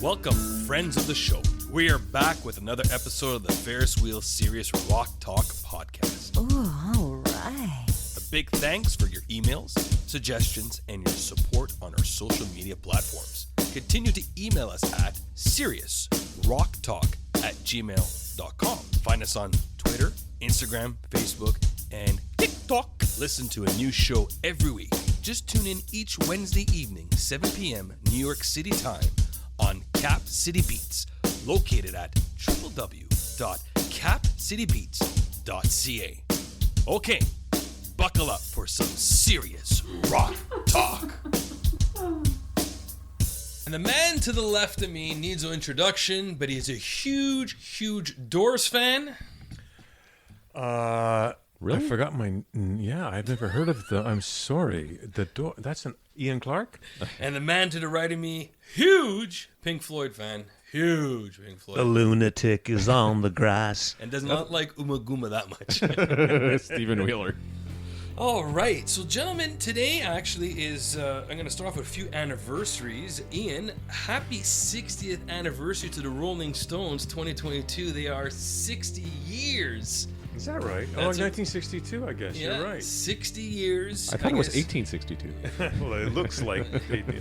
Welcome, friends of the show. We are back with another episode of the Ferris Wheel Serious Rock Talk podcast. Ooh, all right. A big thanks for your emails, suggestions, and your support on our social media platforms. Continue to email us at seriousrocktalk@gmail.com. Find us on Twitter, Instagram, Facebook, and TikTok. Listen to a new show every week. Just tune in each Wednesday evening, 7 p.m. New York City time on Cap City Beats, located at www.capcitybeats.ca. Okay, buckle up for some serious rock talk. And the man to the left of me needs no introduction, but he's a huge Doors fan. Really? I forgot my. Yeah, I've never heard of the. I'm sorry. That's an Ian Clark. And the man to the right of me, huge Pink Floyd fan. Huge Pink Floyd. The lunatic is on the grass. And does not like Uma Guma that much. Stephen Wheeler. All right. So, gentlemen, today actually is, I'm going to start off with a few anniversaries. Ian, happy 60th anniversary to the Rolling Stones 2022. They are 60 years. Is that right? That's 1962, I guess. Yeah, You're right. 60 years. I thought it was 1862. Well, it looks like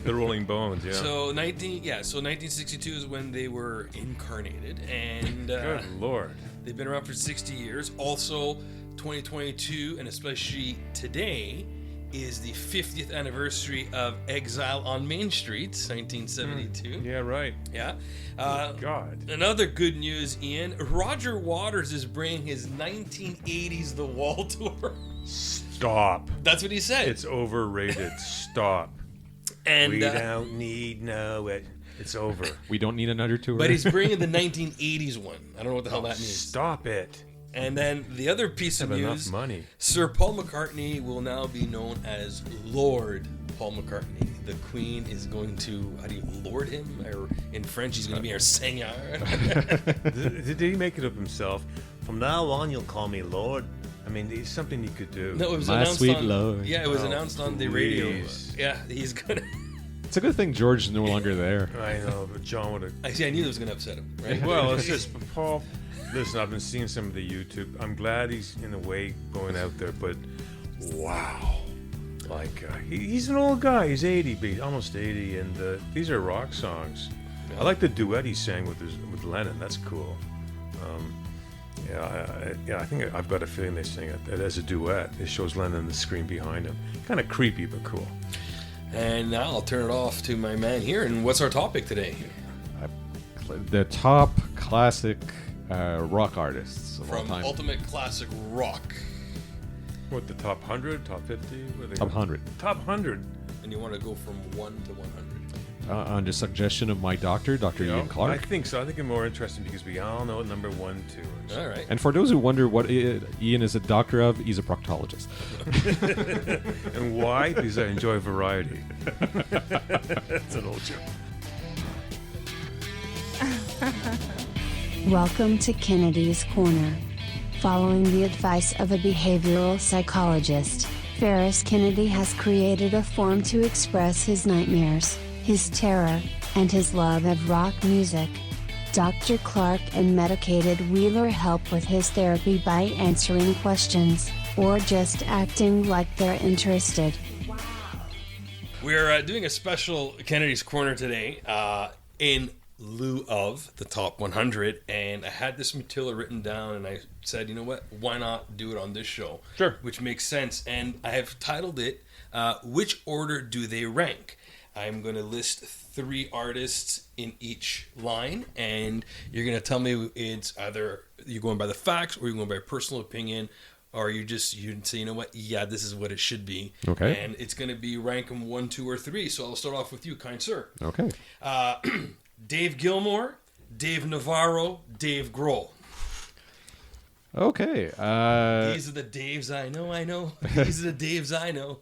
the Rolling Bones, yeah. So 1962 is when they were incarnated, and Good Lord. they've been around for 60 years. Also, 2022, and especially today, is the 50th anniversary of Exile on Main Street, 1972. Yeah, right. Yeah. God. Another good news, Ian. Roger Waters is bringing his 1980s The Wall tour. Stop. That's what he said. It's overrated. Stop. And We don't need no it. It's over. We don't need another tour. but he's bringing the 1980s one. I don't know what the hell that means. Stop it. And then the other piece of Have enough news, money. Sir Paul McCartney will now be known as Lord Paul McCartney. The Queen is going to, how do you, lord him? Or in French, he's going to be our seigneur. Did he make it up himself? From now on, you'll call me Lord. I mean, it's something he could do. No, it was My announced sweet on, Lord. Yeah, it was announced on the radio. please. Yeah, he's going to. It's a good thing George is no longer there. I know, but John would have. I knew that was going to upset him, right? Well, it's just Paul. Listen, I've been seeing some of the YouTube. I'm glad he's in a way going out there, but wow, like he's an old guy. He's 80, almost 80, and these are rock songs. Yeah. I like the duet he sang with Lennon. That's cool. I think I've got a feeling they sing it as a duet. It shows Lennon on the screen behind him. Kind of creepy, but cool. And now I'll turn it off to my man here. And what's our topic today? The top classic rock artists of all From time. Ultimate Classic Rock. What, the top 100, top 50? What are they Top got? 100. Top 100. And you want to go from 1 to 100. On the suggestion of my doctor, Dr. Ian I Clark. think so. I think it's more interesting because we all know what number 1, 2 is. All right. And for those who wonder what Ian is a doctor of, he's a proctologist. And why? Because I enjoy variety. That's an old joke. Welcome to Kennedy's Corner. Following the advice of a behavioral psychologist, Ferris Kennedy has created a form to express his nightmares, his terror, and his love of rock music. Dr. Clark and medicated Wheeler help with his therapy by answering questions, or just acting like they're interested. We're doing a special Kennedy's Corner today in lieu of the top 100, and I had this material written down, and I said, you know what, why not do it on this show? Sure. Which makes sense, and I have titled it, Which Order Do They Rank? I'm going to list 3 artists in each line, and you're going to tell me it's either you're going by the facts or you're going by personal opinion, or you say, you know what, yeah, this is what it should be. Okay. And it's going to be rank them 1, 2, or 3. So I'll start off with you, kind sir. Okay. Dave Gilmour, Dave Navarro, Dave Grohl. Okay. These are the Daves I know. These are the Daves I know.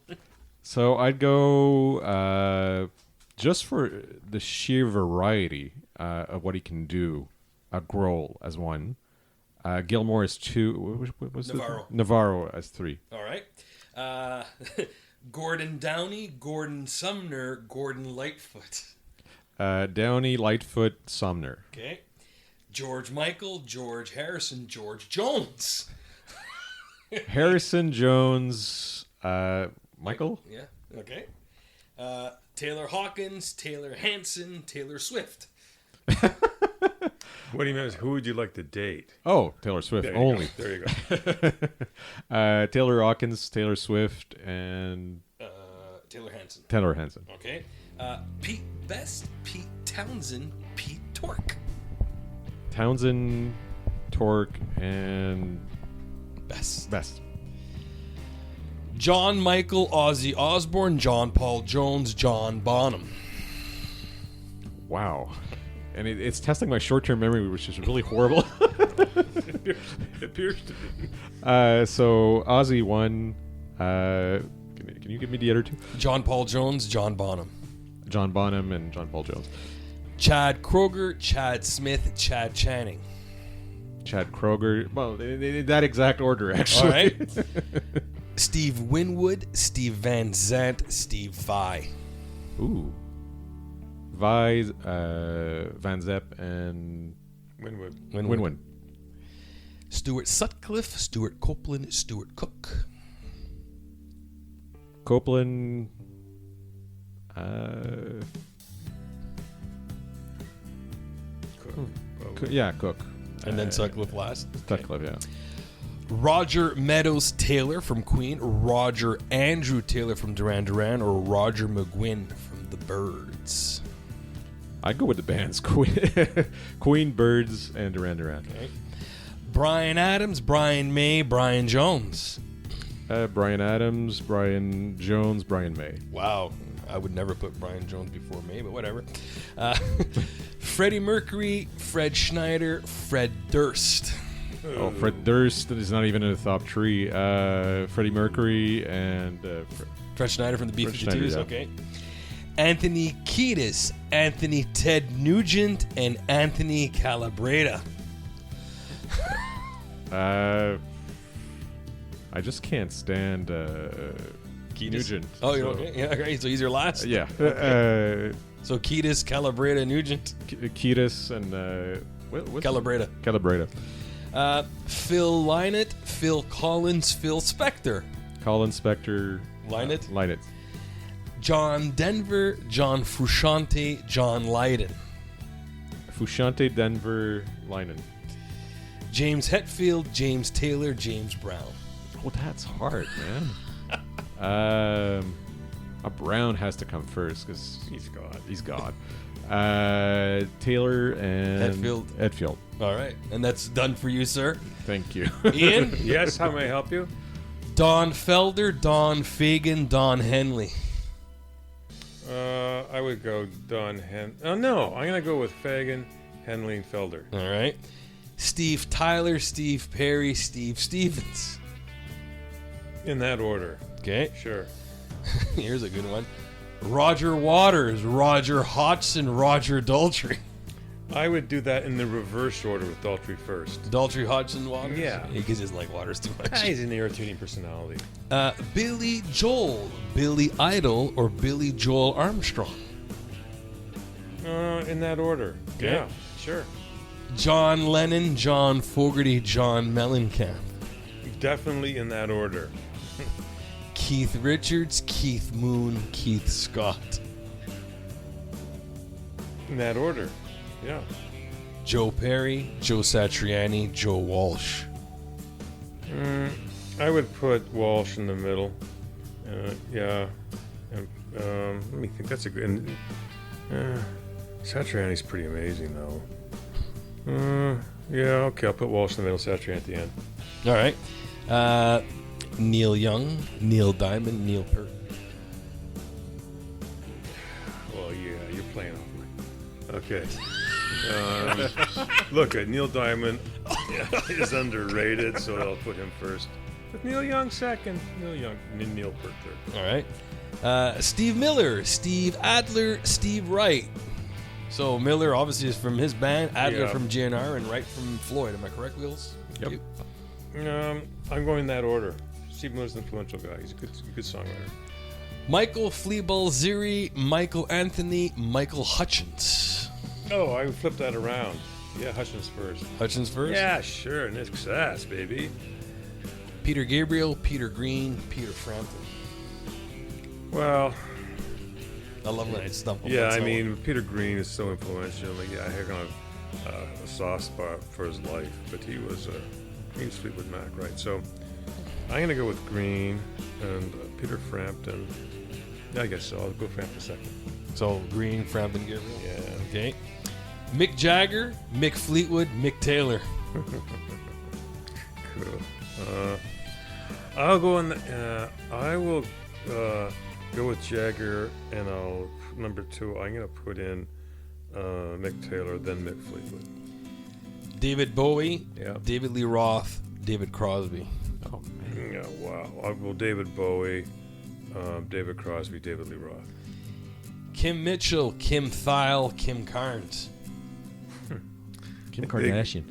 So I'd go just for the sheer variety of what he can do. Grohl as 1. Gilmore is 2. What was Navarro. Navarro as 3. All right. Gordon Downey, Gordon Sumner, Gordon Lightfoot. Downey, Lightfoot, Sumner. Okay. George Michael, George Harrison, George Jones. Harrison, Jones, Michael. Yeah. Okay. Taylor Hawkins, Taylor Hanson, Taylor Swift. What do you mean? Is who would you like to date? Oh, Taylor Swift There you only. go. There you go. Taylor Hawkins, Taylor Swift, and Taylor Hanson. Taylor Hanson. Okay. Pete Best, Pete Townsend, Pete Torque. Townsend, Torque, and Best. John Michael, Ozzy Osbourne, John Paul Jones, John Bonham. Wow. And it's testing my short-term memory, which is really horrible. It appears to be. So Ozzy won. Can you give me the other two? John Paul Jones, John Bonham. John Bonham and John Paul Jones. Chad Kroger, Chad Smith, Chad Channing. Chad Kroger. Well, in that exact order, actually. All right. Steve Winwood, Steve Van Zandt, Steve Vai. Ooh. Vi, Van Zepp, and Winwood. Winwood. Stuart Sutcliffe, Stuart Copeland, Stuart Cook. Copeland. Yeah, Cook. And then Sutcliffe last. Sutcliffe, yeah. Roger Meadows Taylor from Queen, Roger Andrew Taylor from Duran Duran, or Roger McGuinn from The Byrds. I'd go with the bands Queen, Birds, and Duran Duran. Okay. Brian Adams, Brian May, Brian Jones. Brian Adams, Brian Jones, Brian May. Wow. I would never put Brian Jones before May, but whatever. Freddie Mercury, Fred Schneider, Fred Durst. Oh, Fred Durst is not even in the top three. Freddie Mercury and Fred Schneider from the B-52s, Schneider, yeah. okay. Anthony Kiedis, Anthony Ted Nugent, and Anthony Calabretta. I just can't stand Nugent. Oh, you're okay? Yeah, okay. So he's your last? Yeah. So Kiedis, Calabretta, Nugent. Kiedis and what's Calabretta. Calabretta. Phil Lynott, Phil Collins, Phil Spector. Colin Spector. Lynott. Lynott. John Denver, John Frusciante, John Lydon. Frusciante, Denver, Lynott. James Hetfield, James Taylor, James Brown. Oh, that's hard, man. Brown has to come first because He's God. he's God. Taylor and Hetfield. All right. And that's done for you, sir. Thank you. Ian? Yes, how may I help you? Don Felder, Don Fagan, Don Henley. I would go Oh, no. I'm going to go with Fagan, Henley, and Felder. All right. Steve Tyler, Steve Perry, Steve Stevens. In that order. Okay. Sure. Here's a good one. Roger Waters, Roger Hodgson, Roger Daltrey. I would do that in the reverse order with Daltrey first. Daltrey, Hodgson, Waters? Yeah. Because he doesn't like Waters too much. He's an irritating personality. Billy Joel, Billy Idol, or Billy Joel Armstrong? In that order. Okay. Yeah, sure. John Lennon, John Fogerty, John Mellencamp. Definitely in that order. Keith Richards, Keith Moon, Keith Scott. In that order. Yeah. Joe Perry, Joe Satriani, Joe Walsh. I would put Walsh in the middle. Yeah. And, let me think. That's a good. Satriani's pretty amazing, though. Yeah, okay. I'll put Walsh in the middle, Satriani at the end. All right. Neil Young, Neil Diamond, Neil Peart. Well, yeah, you're playing off my. Okay. Look, Neil Diamond is underrated, so I'll put him first. But Neil Young second. Neil Young, Neil Peart third. All right. Steve Miller, Steve Adler, Steve Wright. So Miller obviously is from his band, Adler Yeah. from GNR, and Wright from Floyd. Am I correct, Wheels? Yep. You? I'm going in that order. Steve Miller's an influential guy. He's a good songwriter. Michael Fleaball-Ziri, Michael Anthony, Michael Hutchins. Oh, I flipped that around. Yeah, Hutchins first. Hutchins first? Yeah, sure. Nick's ass, baby. Peter Gabriel, Peter Green, Peter Frampton. Well, I love when I stumble. yeah, on I someone. mean, Peter Green is so influential. Like, yeah, I had kind of a soft spot for his life, but he was Fleetwood Mac, right? So I'm going to go with Green and Peter Frampton. Yeah, I guess so. I'll go Frampton second. So Green, Frampton, Gabriel. Yeah. Okay. Mick Jagger, Mick Fleetwood, Mick Taylor. Cool. I'll go on. I will go with Jagger, and number 2. I'm gonna put in Mick Taylor, then Mick Fleetwood. David Bowie, Yeah. David Lee Roth, David Crosby. Oh man. Yeah. Wow. I'll go David Bowie, David Crosby, David Lee Roth. Kim Mitchell, Kim Thile, Kim Carnes. Kim Kardashian.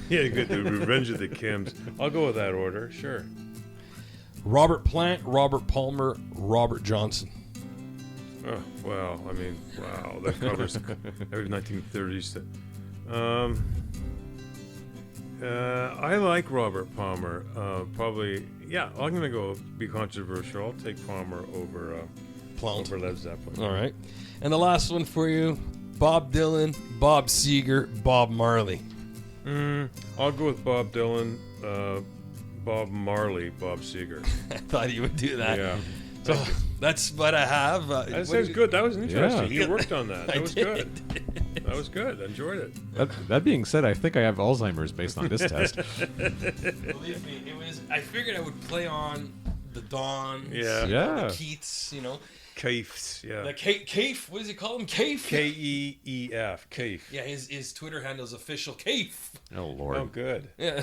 Yeah, good. The Revenge of the Kims. I'll go with that order. Sure. Robert Plant, Robert Palmer, Robert Johnson. Oh, wow. I mean, wow. That covers every 1930s. I like Robert Palmer. Probably, yeah. I'm gonna go be controversial. I'll take Palmer over Plant. over Led Zeppelin. All right. And the last one for you, Bob Dylan, Bob Seger, Bob Marley. I'll go with Bob Dylan, Bob Marley, Bob Seger. I thought you would do that. Yeah. So that's what I have. That sounds good. That was interesting. Yeah. You worked on that. That was good. That was good. I enjoyed it. That being said, I think I have Alzheimer's based on this test. Believe me, it was. I figured I would play on the Dons, Yeah. Yeah. the Keats, Kaif. Yeah. the Kaif. What does he call him? Kaif. Keef. Kaif. Yeah, his Twitter handle is official Kaif. Oh lord. Oh, good. Yeah.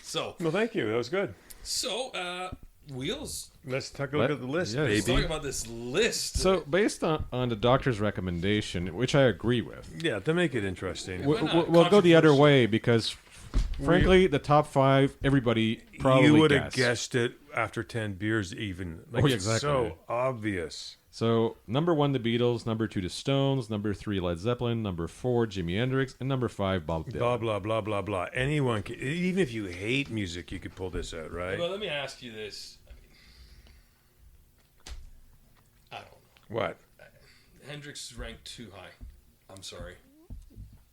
So Well, thank you. That was good. Wheels. Let's take a look at the list, Yeah, Let's baby. talk about this list. So based on the doctor's recommendation, which I agree with, Yeah, to make it interesting. Why not? we'll go the other Controversial. way because, frankly, the top 5, everybody probably You would have guessed. guessed it after 10 beers, even. Like, Oh, it's exactly. so obvious. So number 1, the Beatles. Number 2, the Stones. Number 3, Led Zeppelin. Number 4, Jimi Hendrix. And number 5, Bob Dylan. Blah, blah, blah, blah, blah. Anyone can, even if you hate music, you could pull this out, right? Well, let me ask you this. I don't know. What? Hendrix is ranked too high. I'm sorry.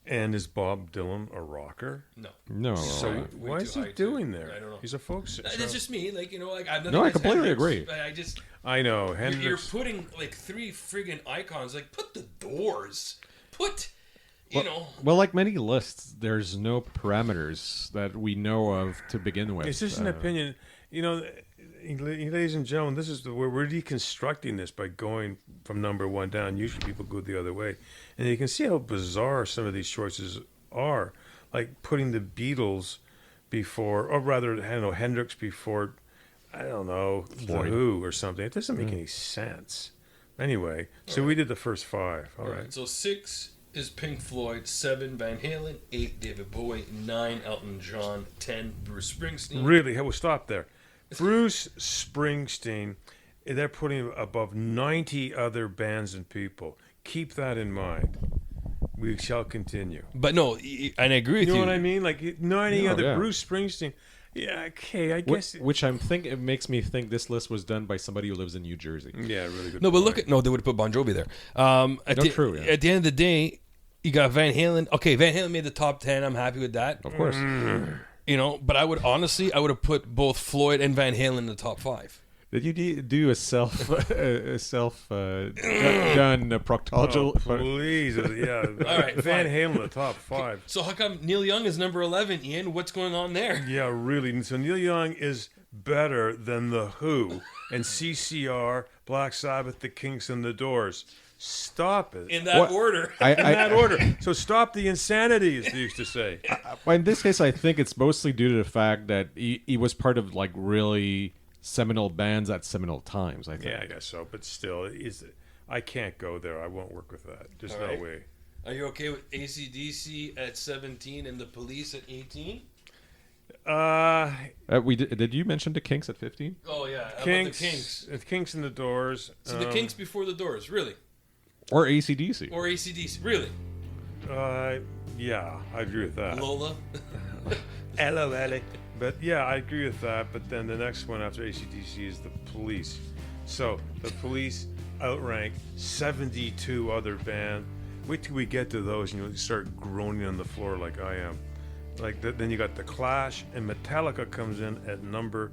And is Bob Dylan a rocker? No. No, So Way why too is he high, too. doing there? I don't know. He's a folk singer. That's just me. Like, I've No, I completely agree. But I just, I know. you're Hendrix. putting like 3 friggin' icons. Like, put the Doors. Put, well, like many lists, there's no parameters that we know of to begin with. It's just an opinion. Ladies and gentlemen, this is we're deconstructing this by going from number 1 down. Usually people go the other way. And you can see how bizarre some of these choices are. Like putting the Beatles before, or rather, I don't know, Hendrix before, I don't know, The Who or something. It doesn't make any sense. Anyway, so we did the first 5. All right. So 6 is Pink Floyd, 7 Van Halen, 8 David Bowie, 9 Elton John, 10 Bruce Springsteen. Really? We'll stop there. Bruce Springsteen, they're putting him above 90 other bands and people. Keep that in mind. We shall continue. But no, and I agree with You you. know what I mean? Like, no any other yeah. Bruce Springsteen. Yeah, okay, I guess. Which it makes me think this list was done by somebody who lives in New Jersey. Yeah, really good. No, but point. look at they would have put Bon Jovi there. True, yeah. At the end of the day, you got Van Halen. Okay, Van Halen made the top 10. I'm happy with that. Of course. But I would have put both Floyd and Van Halen in the top 5. Did you do a self done proctology? Please, yeah. All right, Van fine. Halen, the top 5. So how come Neil Young is number 11, Ian? What's going on there? Yeah, really. So Neil Young is better than The Who and CCR, Black Sabbath, The Kinks, and The Doors. Stop it. In that order. In that order. So stop the insanity, as they used to say. Well, in this case, I think it's mostly due to the fact that he was part of like really seminal bands at seminal times. I think. Yeah, I guess so. But still, I can't go there. I won't work with that. There's All no right. way. Are you okay with AC/DC at 17 and the Police at 18? Did you mention the Kinks at 15? Oh yeah, how Kinks, about the Kinks. Kinks in the Doors. So the Kinks before the Doors, really, Or ACDC? or AC/DC, really. Yeah, I agree with that. Lola. LOL. But yeah, I agree with that. But then the next one after ACDC is the Police. So the Police outrank 72 other bands. Wait till we get to those and you'll start groaning on the floor like I am. Then you got the Clash, and Metallica comes in at number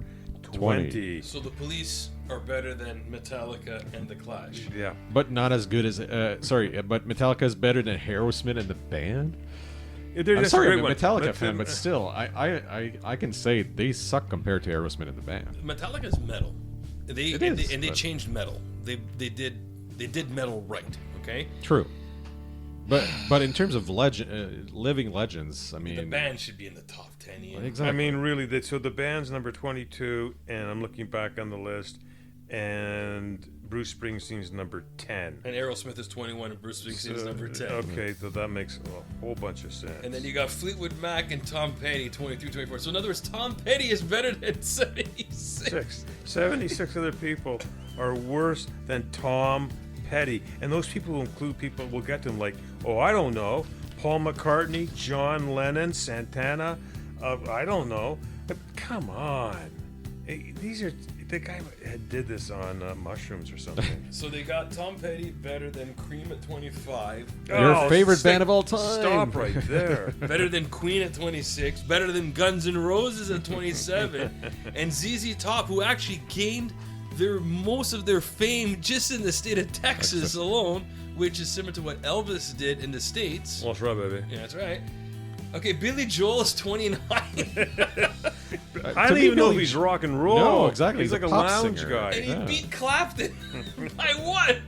20. So the Police are better than Metallica and the Clash. Yeah. But not as good as but Metallica is better than Aerosmith and the band. I'm That's a sorry, great I'm a one. Metallica fan, but still, I can say they suck compared to Aerosmith and the band. Metallica's metal. They changed metal. They did metal right. Okay. True. But in terms of living legends, I mean, The band should be in the top 10. Ian. exactly. I mean, really, so the band's number 22, and I'm looking back on the list, and Bruce Springsteen's number 10. And Aerosmith is 21, and Bruce Springsteen's number 10. Okay, so that makes a whole bunch of sense. And then you got Fleetwood Mac and Tom Petty, 23, 24. So in other words, Tom Petty is better than 76. 76 other people are worse than Tom Petty. And those people will include people, we'll get to them like, I don't know, Paul McCartney, John Lennon, Santana, I don't know. Come on. These are, the guy did this on mushrooms or something. So they got Tom Petty better than Cream at 25, Your favorite band of all time. Stop right there. better than Queen at 26, better than Guns N' Roses at 27, and ZZ Top, who actually gained most of their fame just in the state of Texas alone, which is similar to what Elvis did in the States. Well, that's right, baby. Yeah, that's right. Okay, Billy Joel is 29. I don't even know if he's rock and roll. No, exactly. He's like a pop lounge singer. guy. And he Yeah. beat Clapton by what?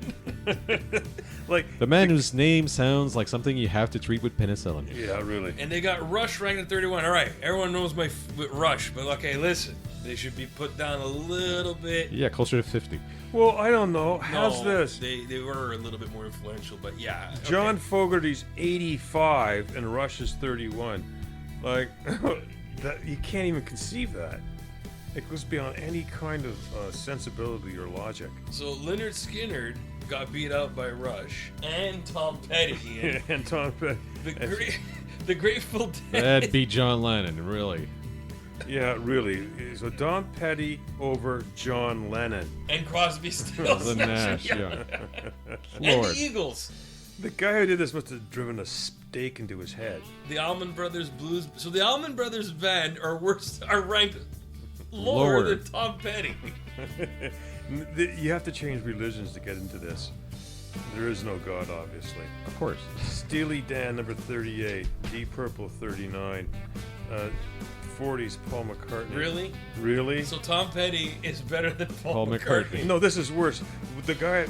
Like The man whose name sounds like something you have to treat with penicillin. yeah, really. And they got Rush ranked at 31. All right, everyone knows Rush, but okay, listen, they should be put down a little bit. Yeah, closer to 50. Well, I don't know. How's No, this? They were a little bit more influential, but yeah. okay. John Fogerty's 85 and Rush is 31. Like that, you can't even conceive that. It goes beyond any kind of sensibility or logic. So Leonard Skinner got beat out by Rush and Tom Petty. Ian. And Tom Petty. The Grateful Dead. That'd be John Lennon, really. Yeah, really. So Tom Petty over John Lennon. And Crosby, Stills, The Nash, yeah. and Lord. the Eagles. The guy who did this must have driven a stake into his head. The Allman Brothers Blues. So the Allman Brothers Band are ranked lower Lower. than Tom Petty. You have to change religions to get into this. There is no God, obviously. Of course. Steely Dan, number 38. Deep Purple, 39. 40s, Paul McCartney. Really? Really? So Tom Petty is better than Paul Paul McCartney. No, this is worse. The guy...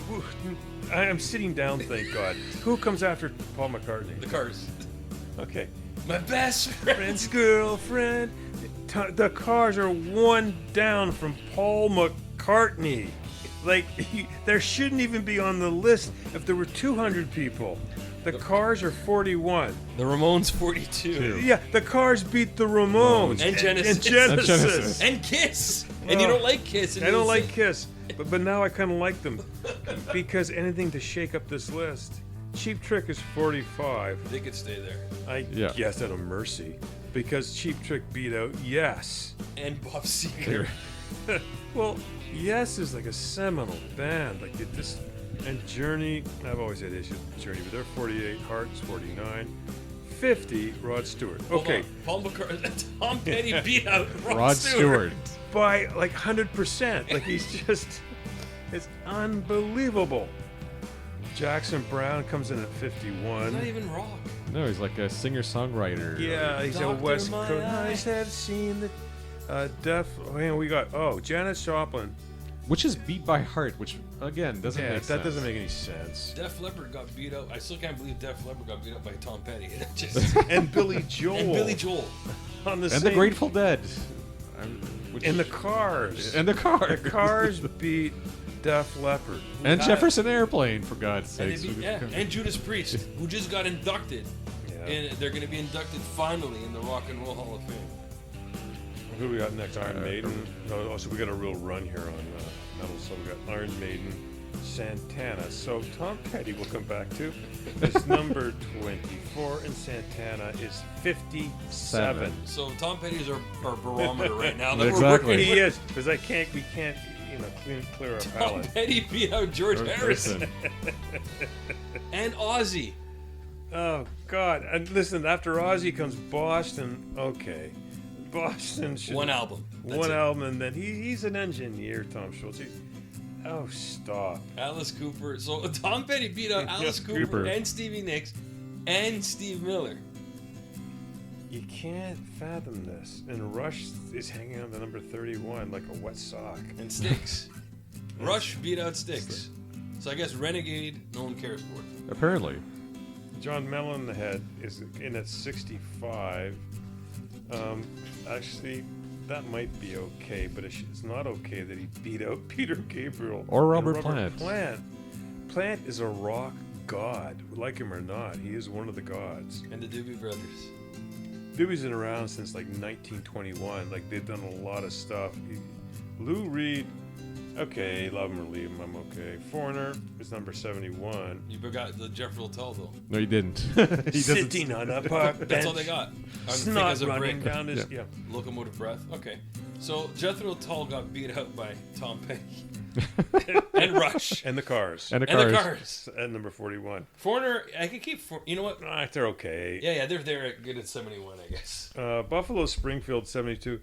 I am sitting down, thank God. Who comes after Paul McCartney? The Cars. Okay. My best friend. Friend's girlfriend. The Cars are one down from Paul McCartney. Like, there shouldn't even be on the list if there were 200 people. The Cars are 41. The Ramones 42. Yeah, the Cars beat the Ramones. And Genesis. And Genesis. And Genesis. And Kiss. And you don't like Kiss. and I don't you like say- Kiss, but now I kind of like them because anything to shake up this list. Cheap Trick is 45. They could stay there. I Yeah. guess out of mercy because Cheap Trick beat out Yes. And Bob Seger. Well, Yes is like a seminal band. Like this, and Journey. I've always had issues with Journey, but they're 48. Heart's 49. 50. Rod Stewart. Hold Okay, on. Paul McCartney. Tom Petty beat out Rod Stewart. by like 100%. Like he's just, it's unbelievable. Jackson Brown comes in at 51. Not even rock. No, he's like a singer-songwriter. Yeah, he's a Doctor, West my Coast. eyes. I have seen the Def. Oh, we got Janis Joplin. Which is Beat by Heart, which, again, doesn't Yeah, make that sense. doesn't make any sense. Def Leppard got beat up. I still can't believe Def Leppard got beat up by Tom Petty. It just, And Billy Joel. and Billy Joel. on the And same. the Grateful Dead. Which- And the Cars. And the Cars. The Cars beat Def Leppard. And got- Jefferson Airplane, for God's And, sakes. and Judas Priest, who just got inducted. Yeah. And they're going to be inducted finally in the Rock and Roll Hall of Fame. Who we got next? Iron Maiden. Oh, so we got a real run here on metal. So we got Iron Maiden, Santana. So Tom Petty we'll come back to is number 24, and Santana is 57. So Tom Petty's our barometer right now. That Exactly. We're working He with. is, because we can't, clear our Tom palate. Petty beat out George Harrison Listen, and Ozzy. Oh God! And listen, after Ozzy comes Boston. Okay, Boston should One album. That's one it. album, and then he's an engineer. Tom Schultz. Oh, stop! Alice Cooper. So Tom Petty beat out Alice Cooper, Cooper. and Stevie Nicks and Steve Miller. You can't fathom this. And Rush is hanging on to number 31 like a wet sock. And Styx. Rush beat out Styx. So I guess Renegade, no one cares for it. apparently. John Mellon the Head is in at 65. Actually, that might be okay, but it's not okay that he beat out Peter Gabriel Or and Robert Plant. Plant is a rock god, like him or not. He is one of the gods. And the Doobie Brothers. Doobie's been around since like 1921. Like they've done a lot of stuff. Lou Reed, okay, love him or leave him, I'm okay. Foreigner is number 71. You forgot the Jeff Tell though. No, he didn't. He doesn't. Sitting on a park bench. That's all they got. Snot As a running brick. down his yeah. Locomotive breath. Okay. So Jethro Tull got beat out by Tom Petty. And Rush. And the Cars. And the And the cars. Cars. At number 41. Foreigner, I can keep. You know what? They're okay. Yeah, they're good at 71, I guess. Buffalo Springfield 72.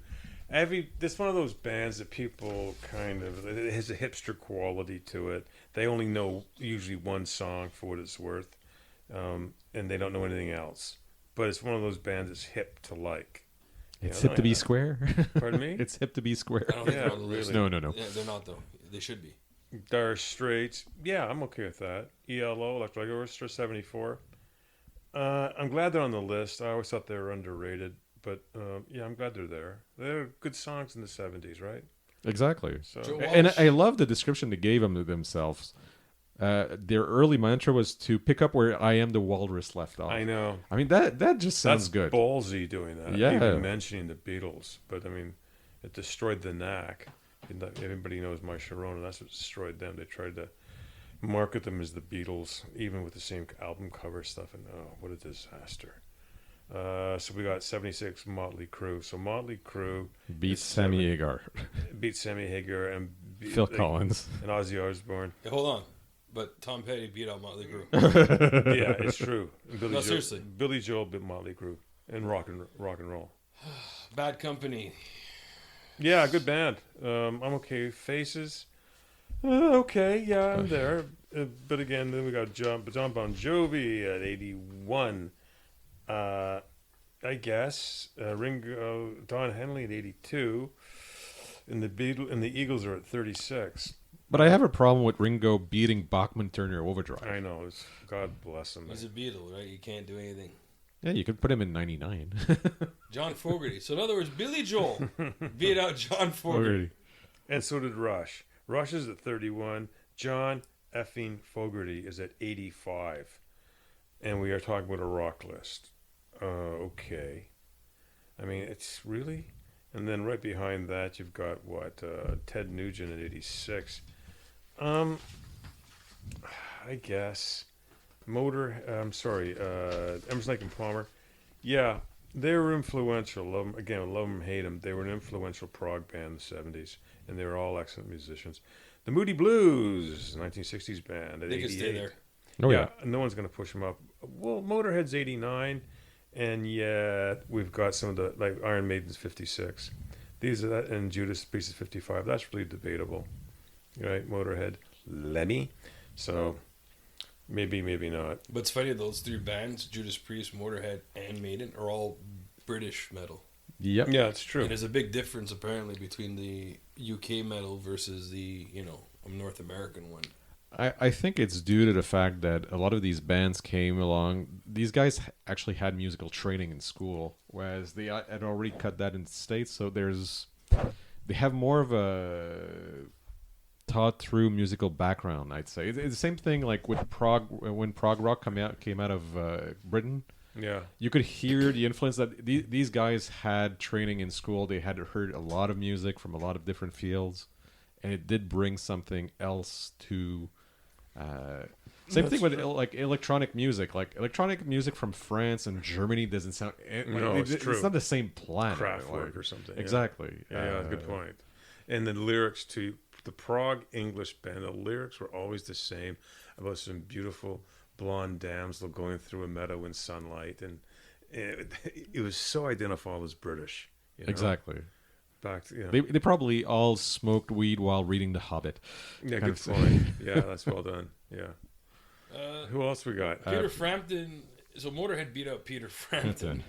This one of those bands that people kind of, it has a hipster quality to it. They only know usually one song for what it's worth, and they don't know anything else. But it's one of those bands that's hip to like. It's You hip know, to be square. Pardon me? It's hip to be square. I don't think Yeah, they're on the list. really. No. Yeah, they're not though. They should be. Dire Straits. Yeah, I'm okay with that. ELO, Electric Orchestra 74. I'm glad they're on the list. I always thought they were underrated. But yeah, I'm glad they're there. They're good songs in the 70s, right? Exactly. So Joe And Walsh. I love the description they gave them to themselves. Their early mantra was to pick up where I Am the Walrus left off. I know. I mean, that just sounds That's good. ballsy doing that. Yeah. Even mentioning the Beatles. But I mean, it destroyed the knack. Everybody knows My Sharona. That's what destroyed them. They tried to market them as the Beatles, even with the same album cover stuff. And oh, what a disaster. So we got 76 Motley Crue. So Motley Crue Beat is Sammy Hagar. beat Sammy Hagar and Phil Collins. and Ozzy Osbourne. Hey, hold on. But Tom Petty beat out Motley Crue. Yeah, it's true. And Billy No, Joel, seriously. Billy Joel beat Motley Crue and rock and roll. Bad Company. Yeah, good band. I'm okay. Faces. Okay, yeah, I'm there. But again, then we got John Bon Jovi at 81. I guess Ringo, Don Henley at 82, and the Eagles are at 36. But I have a problem with Ringo beating Bachman Turner Overdrive. I know. God bless him. He's a Beatle, right? You can't do anything. Yeah, you could put him in 99. John Fogerty. So in other words, Billy Joel beat out John Fogerty. And so did Rush. Rush is at 31. John effing Fogerty is at 85. And we are talking about a rock list. Okay. I mean, it's really... And then right behind that, you've got, Ted Nugent at 86. I guess... Emerson, Lake and Palmer. Yeah, they were influential. Love them, hate them. They were an influential prog band in the 70s, and they were all excellent musicians. The Moody Blues, 1960s band at They 88. could stay there. Oh, yeah. No one's going to push them up. Well, Motorhead's 89, and yet we've got some of the, like Iron Maiden's 56. These are that, and Judas Priest is 55. That's really debatable, right? Motorhead, Lemmy. So... Maybe not. But it's funny, those three bands, Judas Priest, Motorhead, and Maiden, are all British metal. Yep. Yeah, it's true. And there's a big difference, apparently, between the UK metal versus the, North American one. I think it's due to the fact that a lot of these bands came along. These guys actually had musical training in school, whereas they had already cut that in the States. So they have more of a taught through musical background, I'd say. It's the same thing like with prog, when prog rock came out of Britain. Yeah. You could hear the influence that these guys had training in school. They had heard a lot of music from a lot of different fields, and it did bring something else to. Same thing with like electronic music. Like electronic music from France and Germany doesn't sound. No, it's true. It's not the same planet. Kraftwerk or something. Yeah. Exactly. Yeah, good point. And the lyrics to the Prague English band, the lyrics were always the same about some beautiful blonde damsel going through a meadow in sunlight, and it was so identifiable as British. You know? Exactly. Back to, you know. They probably all smoked weed while reading The Hobbit. Yeah, good point. Yeah, that's well done. Yeah. Who else we got? Peter Frampton. So Motorhead beat out Peter Frampton,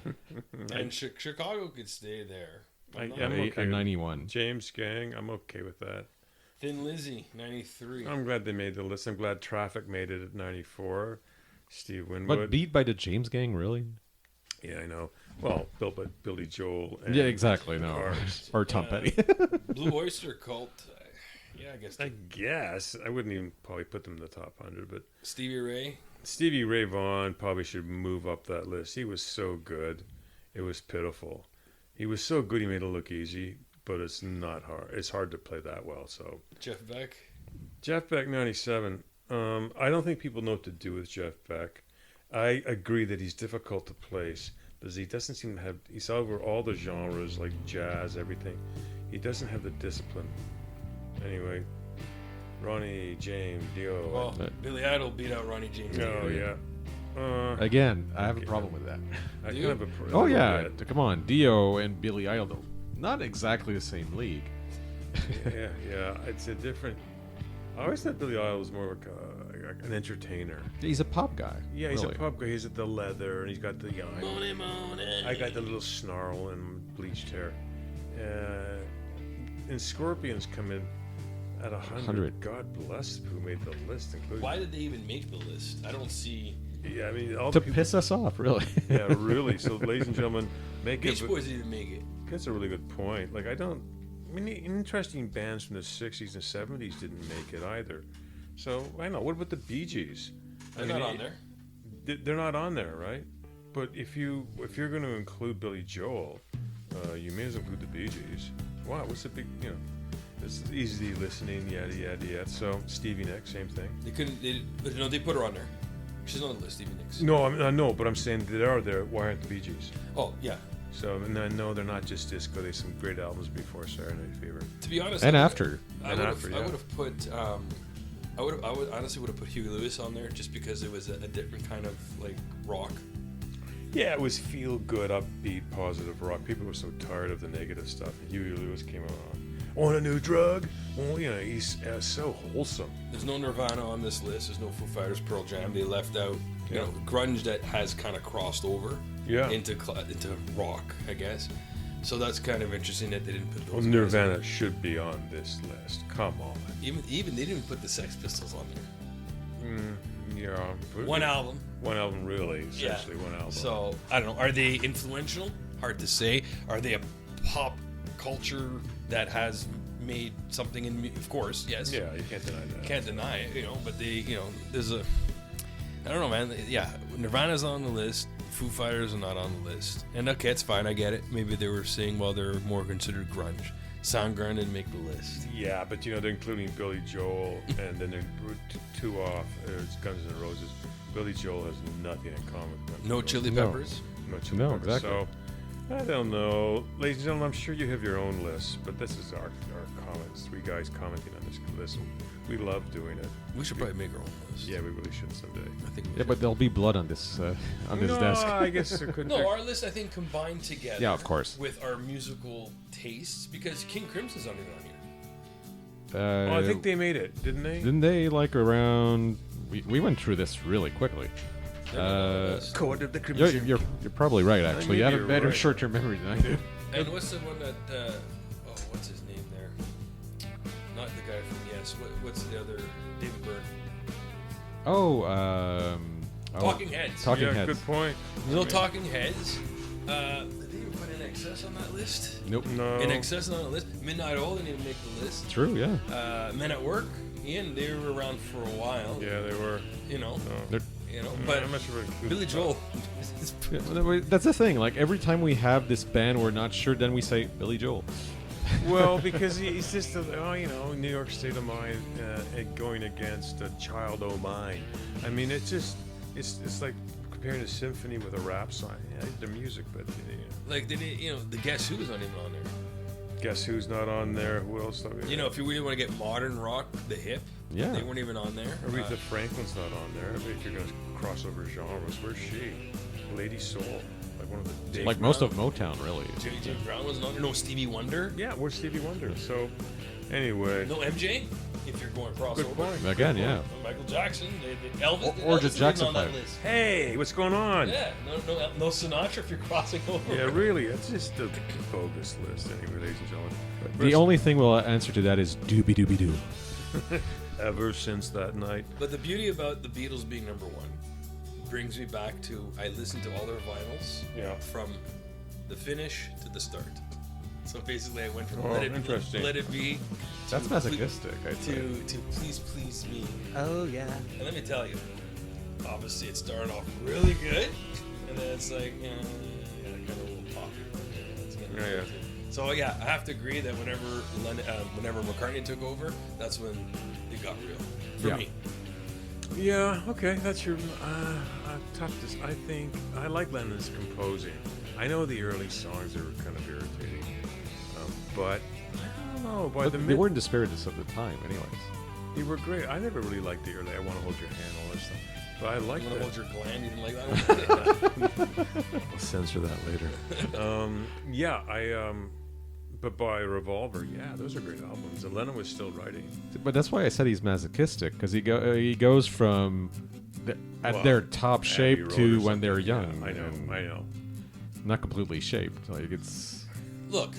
and Chicago could stay there. I'm Yeah, okay. 91. James Gang, I'm okay with that. Thin Lizzy, 93. I'm glad they made the list. I'm glad Traffic made it at 94. Steve Winwood. But beat by the James Gang, really? Yeah, I know. Well, built by Billy Joel. And Yeah, exactly. No, Cars. or Tom Petty. Blue Oyster Cult. Yeah, I guess. I guess I wouldn't even probably put them in the top 100, but Stevie Ray. Stevie Ray Vaughan probably should move up that list. He was so good, it was pitiful. He was so good, he made it look easy, but it's not hard. It's hard to play that well. So Jeff Beck. Jeff Beck, 97. I don't think people know what to do with Jeff Beck. I agree that he's difficult to place because he doesn't seem to have. He's over all the genres like jazz, everything. He doesn't have the discipline. Anyway, Ronnie James Dio. Oh, Billy Idol beat out Ronnie James. Oh Dio. yeah. Again, I have a problem with that. I Do kind you? of a Oh yeah, bit. come on, Dio and Billy Idol, not exactly the same league. yeah. It's a different. I always thought Billy Idol was more like an entertainer. He's a pop guy. Yeah, he's really. a pub guy. He's at the leather, and he's got the eye. Money, money. I got the little snarl and bleached hair. And Scorpions come in at 100. God bless who made the list, including. Why did they even make the list? I don't see. Yeah, I mean, all To the people. piss us off, really. Yeah, really. So, ladies and gentlemen, make Beach it. Boys didn't make it. That's a really good point. Like, I mean, interesting bands from the 60s and 70s didn't make it either. So, I know. What about the Bee Gees? They're not on there. They're not on there, right? But if you're going to include Billy Joel, you may as well include the Bee Gees. Wow, what's the big, it's easy listening, yada, yada, yada. So, Stevie Nicks, same thing. They couldn't. They put her on there. She's on the list, Stevie Nicks. No, I know, but I'm saying they are there. Why aren't the Bee Gees? Oh yeah. So, and I know they're not just disco. They have some great albums before Saturday Night Fever. To be honest. And after. I And would after, have. yeah. I would have put. I would honestly would have put Huey Lewis on there just because it was a different kind of like rock. Yeah, it was feel good, upbeat, positive rock. People were so tired of the negative stuff. And Huey Lewis came along. On a new drug? Well, he's so wholesome. There's no Nirvana on this list. There's no Foo Fighters, Pearl Jam. They left out, Yeah. grunge that has kind of crossed over into rock, I guess. So that's kind of interesting that they didn't put those. Well, guys Nirvana on. should be on this list. Come on. Even they didn't even put the Sex Pistols on there. Yeah. One album. One album, really. Essentially, one album. So I don't know. Are they influential? Hard to say. Are they a pop culture that has made something in? Of course, yes. Yeah, you can't deny that. Can't deny it. But they, there's a. I don't know, man. Yeah, Nirvana's on the list. Foo Fighters are not on the list. And okay, it's fine. I get it. Maybe they were saying, well, they're more considered grunge. Soundgarden didn't make the list. Yeah, but they're including Billy Joel, and then they're two off. There's Guns N' Roses. Billy Joel has nothing in common with Guns N' No Roses. Chili No. Peppers. No Chili No, Peppers. exactly. So, I don't know. Ladies and gentlemen, I'm sure you have your own list, but this is our comments. Three guys commenting on this list. We love doing it. We should probably make our own list. Yeah, we really should someday. I think we Yeah, should. but there'll be blood on this No, desk. I guess there could be. No, our list, I think, combined together. Yeah, of course. With our musical tastes, because King Crimson's under on here. I think they made it, didn't they? Didn't they like around? We went through this really quickly. They're not on the list. Court of the You're, Crimson. you're probably right. Actually, you maybe have a you're better right. short-term memory than I do. And what's the one that? What's his name there? Not the guy from Yes. What's the other? David Byrne. Talking Heads. Talking Yeah, Heads. good point. No Talking Heads. Did they even put In Excess on that list? Nope. No. In Excess on the list. Midnight Oil didn't even make the list. True. Yeah. Men at Work. Ian, they were around for a while. Yeah, they were. They're you know. But I'm not sure what Billy Joel. That's the thing. Like every time we have this band, we're not sure. Then we say Billy Joel. Well, because he's just, New York State of Mind going against a Child O' Mine. I mean, it's like comparing a symphony with a rap song. Yeah, the music, but Like, the Guess Who was not even on there. Guess Who's not on there? Who else? If you really want to get modern rock, the Hip, Yeah. they weren't even on there. Aretha Franklin's not on there. I mean, if you're going to cross over genres, where's she? Lady Soul, like one of the Dave Like most Brown. of Motown, really. Jimmy Brown wasn't on there. No Stevie Wonder. Yeah, where's Stevie Wonder? So, anyway. No MJ. If you're going crossover. Good point. Again, yeah. Michael Jackson. Elvis. Or Elvis just isn't Jackson on that 5. list. Hey, what's going on? Yeah. No Sinatra if you're crossing over. Yeah, really, it's just a bogus list, anyway, ladies and gentlemen. The only thing we'll answer to that is doobie doobie doo. Ever since that night. But the beauty about the Beatles being number one brings me back to I listened to all their vinyls from the finish to the start. So basically, I went from Let It Be. That's to masochistic, I'd say. to Please Please Me. Oh, yeah. And let me tell you, obviously it started off really good, and then it's like, kind of a little poppy. Yeah. So yeah, I have to agree that whenever McCartney took over, that's when it got real for me. Yeah, okay, that's your tough. I think I like Lennon's composing. I know the early songs are kind of irritating, but I don't know. By But they weren't disparages of the time, anyways. they were great. I never really liked the early. I want to hold your hand, all that stuff. But I like You want that. to hold your gland? You didn't like that? I'll censor that later. But by Revolver, those are great albums. And Lennon was still writing. But that's why I said he's masochistic, because he goes from their top shape Road to or when they're something. young. Yeah, I and know. Not completely shaped. Like it's. Look,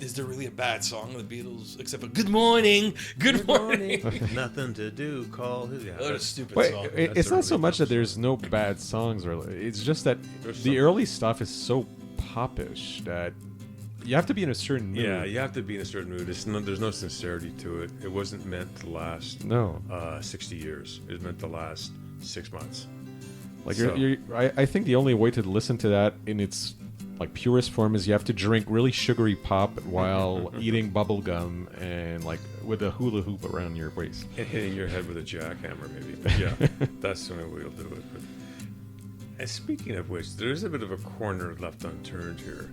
is there really a bad song of the Beatles except for Good Morning, Good Morning? Nothing to do. Call who? What a stupid Wait, song. it's a not so really much tough that there's no bad songs, or it's just that There's the some- early stuff is so popish that you have to be in a certain mood. Yeah, you have to be in a certain mood. There's no sincerity to it. It wasn't meant to last No. 60 years. It was meant to last 6 months. Like So- I think the only way to listen to that in its like purest form is you have to drink really sugary pop while eating bubble gum and like with a hula hoop around your waist. And hitting your head with a jackhammer, maybe. But yeah, that's the only way you'll do it. But, and speaking of which, there is a bit of a corner left unturned here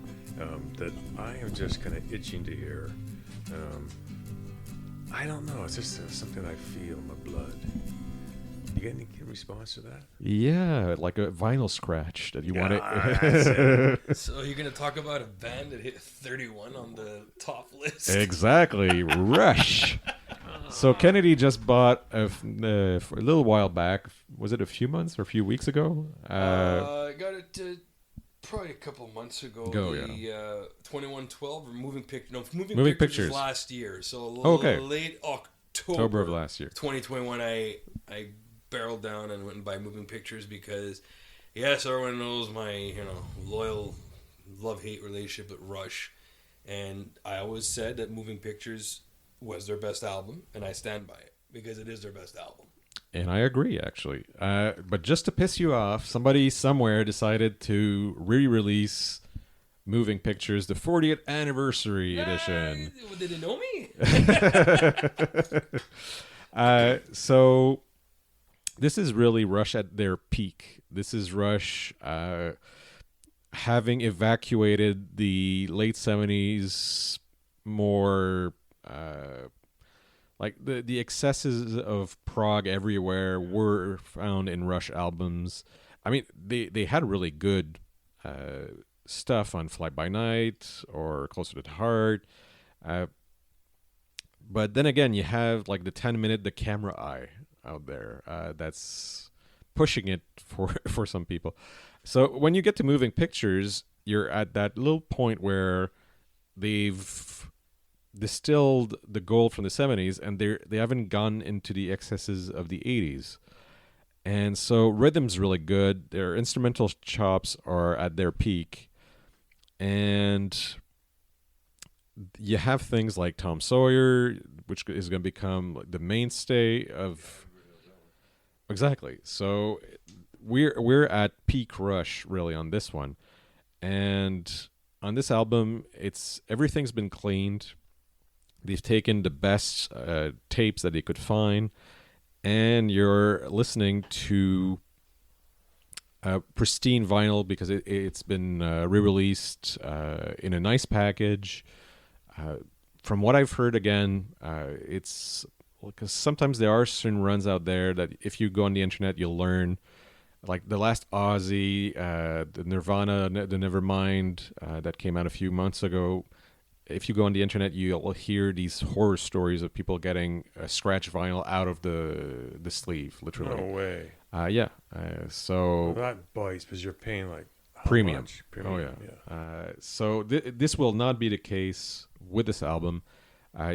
that I am just kind of itching to hear. I don't know. It's just something I feel in my blood. You get any response to that? Yeah, like a vinyl scratch that you want that's it. So you're going to talk about a band that hit 31 on the top list? Exactly, Rush. So Kennedy just bought for a little while back. Was it a few months or a few weeks ago? I got it probably a couple months ago. Yeah. 2112 or Moving Pictures. No, Moving Moving Pictures Pictures. was last year. So Okay. late October of last year. 2021, I barreled down and went and buy Moving Pictures because, yes, everyone knows my loyal love-hate relationship with Rush, and I always said that Moving Pictures was their best album, and I stand by it because it is their best album. And I agree, actually. But just to piss you off, somebody somewhere decided to re-release Moving Pictures, the 40th anniversary edition. Did they know me? So this is really Rush at their peak. This is Rush having evacuated the late 70s more like the excesses of prog everywhere were found in Rush albums. I mean, they had really good stuff on Fly By Night or Closer to the Heart. But then again, you have like the 10-minute The Camera Eye out there. That's pushing it for some people. So when you get to Moving Pictures, you're at that little point where they've distilled the gold from the 70s and they haven't gone into the excesses of the 80s. And so rhythm's really good. Their instrumental chops are at their peak. And you have things like Tom Sawyer, which is going to become the mainstay of Exactly. So we're at peak rush really on this one, and on this album, it's everything's been cleaned. They've taken the best tapes that they could find, and you're listening to pristine vinyl because it's been re-released in a nice package. From what I've heard, again, it's because sometimes there are certain runs out there that if you go on the internet, you'll learn. Like the last Ozzy, the Nirvana, the Nevermind that came out a few months ago. If you go on the internet, you'll hear these horror stories of people getting scratch vinyl out of the sleeve, literally. No way. Yeah. So That bites because you're paying like how premium. much? Oh yeah. So this will not be the case with this album.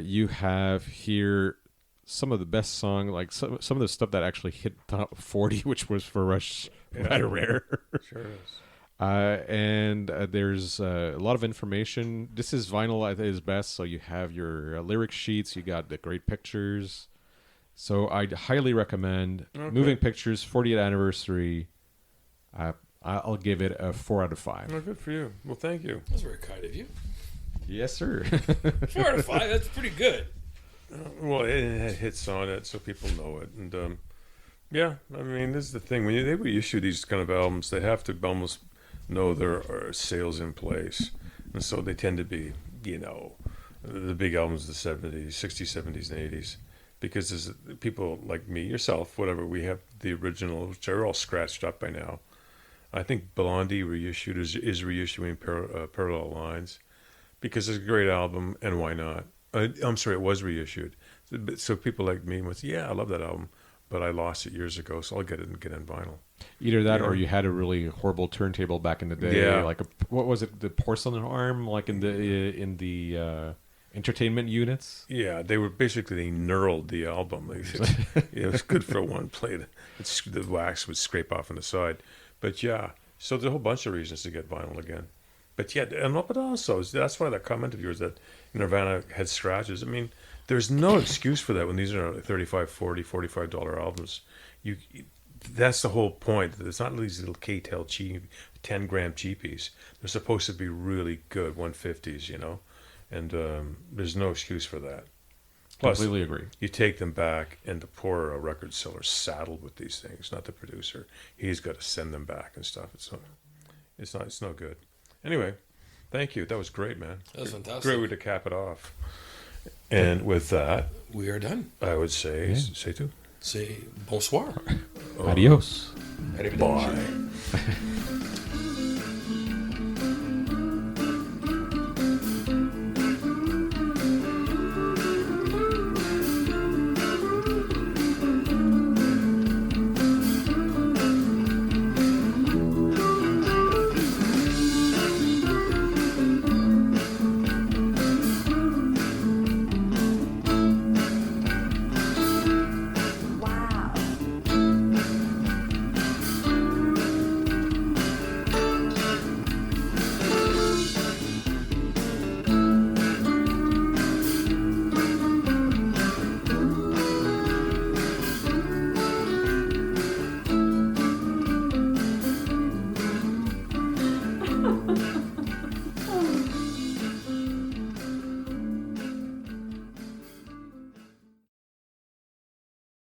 You have here some of the best song, like some of the stuff that actually hit top 40, which was for Rush rather rare. Sure is. And there's a lot of information. This is vinyl at its best, so you have your lyric sheets, you got the great pictures. So I'd highly recommend Moving Pictures 40th Anniversary. I'll give it a 4 out of 5. Oh, good for you. Well, thank you. That's very kind of you. Yes, sir. 4 out of 5. That's pretty good. Well, it had hits on it, so people know it. And yeah, I mean, this is the thing. When they reissue these kind of albums, they have to almost know there are sales in place. And so they tend to be, the big albums of the 70s, 60s, 70s, and 80s. Because there's people like me, yourself, whatever, we have the original, which are all scratched up by now. I think Blondie reissued is reissuing Parallel Lines because it's a great album, and why not? I'm sorry, it was reissued. So people like me would say, yeah, I love that album, but I lost it years ago, so I'll get it and get it in vinyl. Either that or you had a really horrible turntable back in the day. Yeah. Like, what was it, the porcelain arm, like in the entertainment units? Yeah, they knurled the album. It was good for one play. The wax would scrape off on the side. But yeah, so there's a whole bunch of reasons to get vinyl again. But yeah, but also, that's why that comment of yours that Nirvana had scratches. I mean, there's no excuse for that when these are $35, $40, $45 albums. That's the whole point. It's not these little K-Tel 10-gram cheapies. They're supposed to be really good 150s, and there's no excuse for that. Plus, Completely agree. you take them back, and the poor record seller's saddled with these things, not the producer. He's got to send them back and stuff. It's no good. Anyway, thank you. That was great, man. That was fantastic. Great way to cap it off. And with that, We are done. I would say, say Say bonsoir. Adios. bye.